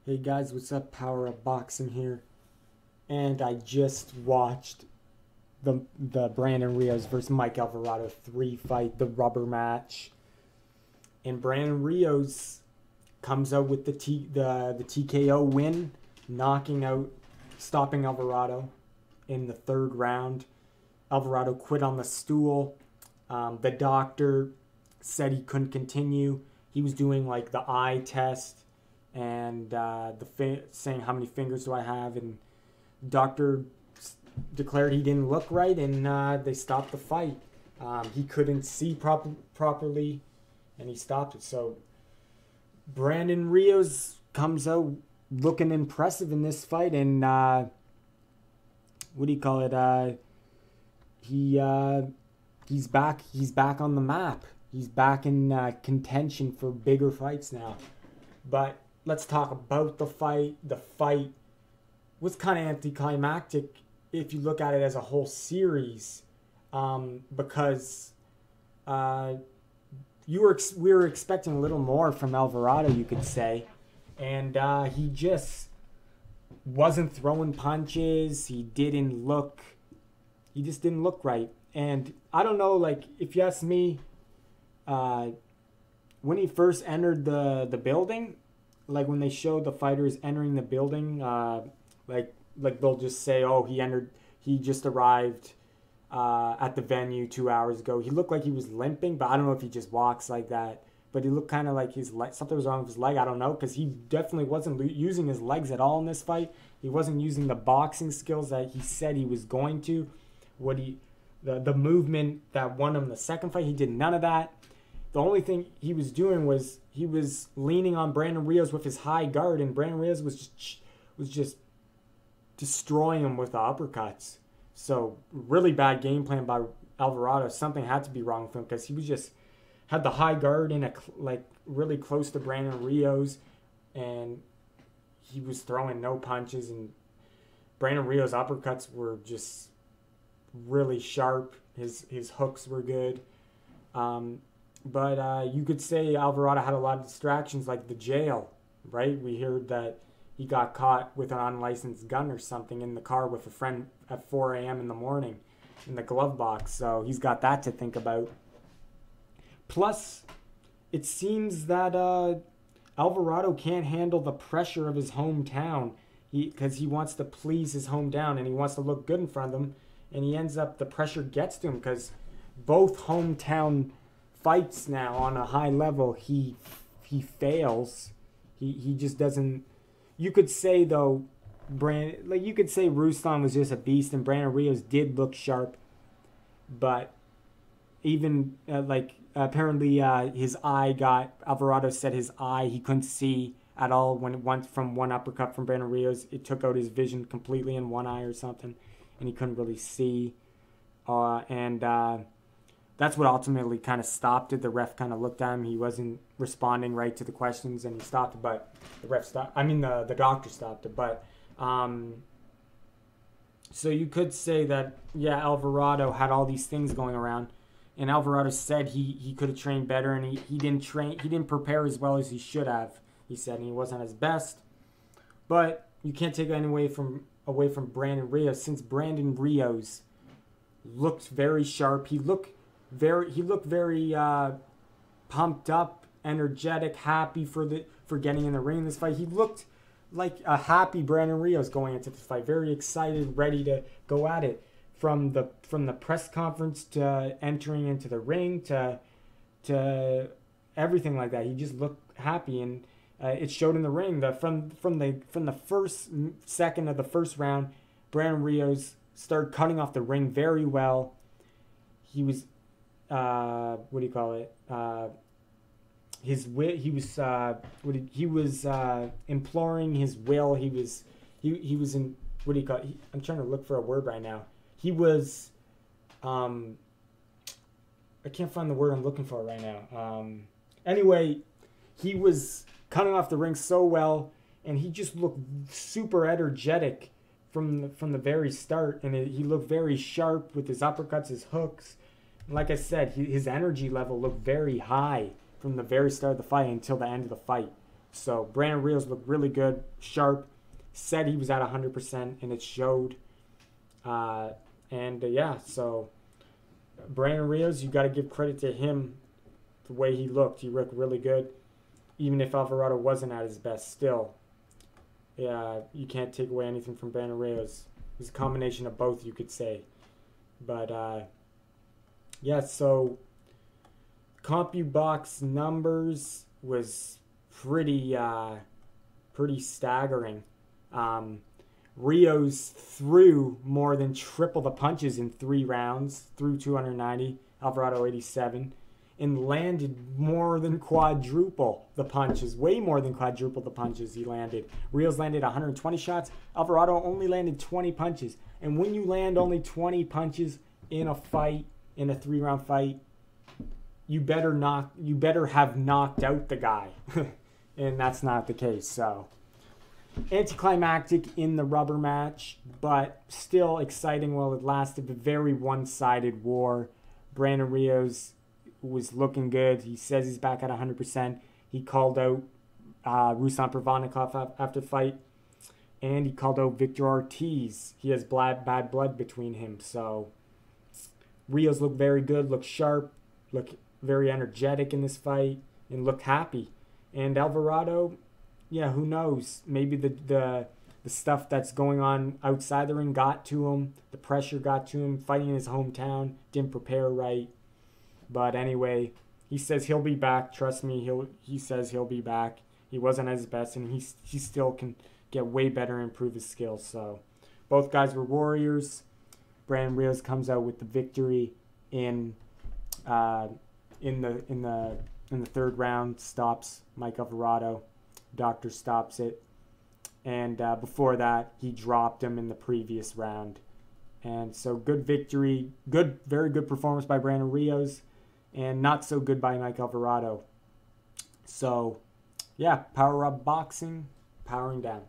Hey guys, what's up? Power Up Boxing here. And I just watched the Brandon Rios versus Mike Alvarado 3 fight, the rubber match. And Brandon Rios comes out with the TKO win, knocking out, stopping Alvarado in the third round. Alvarado quit on the stool. The doctor said he couldn't continue. He was doing like the eye test and saying how many fingers do I have, and doctor declared he didn't look right, and they stopped the fight. He couldn't see properly, and he stopped it. So Brandon Rios comes out looking impressive in this fight, and what do you call it? He's back. He's back on the map. He's back in contention for bigger fights now. But let's talk about the fight. The fight was kind of anticlimactic if you look at it as a whole series, because we were expecting a little more from Alvarado, you could say, and he just wasn't throwing punches. He just didn't look right. And I don't know, like, if you ask me, when he first entered the building, like when they showed the fighters entering the building, like they'll just say, "Oh, he just arrived at the venue 2 hours ago." He looked like he was limping, but I don't know if he just walks like that. But he looked kind of like something was wrong with his leg. I don't know, because he definitely wasn't using his legs at all in this fight. He wasn't using the boxing skills that he said he was going to. The movement that won him the second fight, he did none of that. The only thing he was doing was he was leaning on Brandon Rios with his high guard, and Brandon Rios was just destroying him with the uppercuts. So really bad game plan by Alvarado. Something had to be wrong with him, because he was just had the high guard in really close to Brandon Rios, and he was throwing no punches, and Brandon Rios' uppercuts were just really sharp. His hooks were good. But you could say Alvarado had a lot of distractions, like the jail, right? We heard that he got caught with an unlicensed gun or something in the car with a friend at 4 a.m. in the morning in the glove box. So he's got that to think about. Plus, it seems that Alvarado can't handle the pressure of his hometown, because he wants to please his hometown and he wants to look good in front of them. And he ends up, the pressure gets to him, because both hometown fights now on a high level, he fails. He just doesn't. You could say though, you could say Ruslan was just a beast, and Brandon Rios did look sharp, but even apparently his eye got, Alvarado said his eye, he couldn't see at all when it went from one uppercut from Brandon Rios. It took out his vision completely in one eye or something, and he couldn't really see. That's what ultimately kind of stopped it. The ref kind of looked at him. He wasn't responding right to the questions, and he stopped it. But the doctor stopped it. But so you could say that, yeah, Alvarado had all these things going around, and Alvarado said he could have trained better, and he didn't prepare as well as he should have. He said, and he wasn't his best. But you can't take it away from Brandon Rios, since Brandon Rios looked very sharp. He looked very pumped up, energetic, happy for getting in the ring in this fight. He looked like a happy Brandon Rios going into this fight, very excited, ready to go at it. From the press conference to entering into the ring to everything like that, he just looked happy, and it showed in the ring. From the first second of the first round, Brandon Rios started cutting off the ring very well. He was imploring his will. He was in, I'm trying to look for a word right now. He was I can't find the word I'm looking for right now. Anyway, he was cutting off the ring so well, and he just looked super energetic from the very start, and he looked very sharp with his uppercuts, his hooks. Like I said, his energy level looked very high from the very start of the fight until the end of the fight. So Brandon Rios looked really good, sharp, said he was at 100%, and it showed. Yeah, so Brandon Rios, you got to give credit to him the way he looked. He looked really good. Even if Alvarado wasn't at his best, still, yeah, you can't take away anything from Brandon Rios. It's a combination of both, you could say. But, yeah, so CompuBox numbers was pretty staggering. Rios threw more than triple the punches in 3 rounds, threw 290, Alvarado 87, and landed more than quadruple the punches, way more than quadruple the punches he landed. Rios landed 120 shots, Alvarado only landed 20 punches. And when you land only 20 punches in a fight, in a 3-round fight, you better have knocked out the guy. And that's not the case, so anticlimactic in the rubber match, but still exciting while it lasted. A very one-sided war. Brandon Rios was looking good. He says he's back at 100%. He called out Ruslan Provodnikov after the fight, and he called out Victor Ortiz. He has bad blood between him. So Rios looked very good, looked sharp, looked very energetic in this fight, and looked happy. And Alvarado, yeah, who knows? Maybe the stuff that's going on outside the ring got to him. The pressure got to him. Fighting in his hometown, didn't prepare right. But anyway, he says he'll be back. Trust me, he says he'll be back. He wasn't at his best, and he still can get way better and improve his skills. So both guys were warriors. Brandon Rios comes out with the victory in the 3rd round. Stops Mike Alvarado. Doctor stops it. And before that, he dropped him in the previous round. And so good victory. Very good performance by Brandon Rios. And not so good by Mike Alvarado. So, yeah, Power Up Boxing, powering down.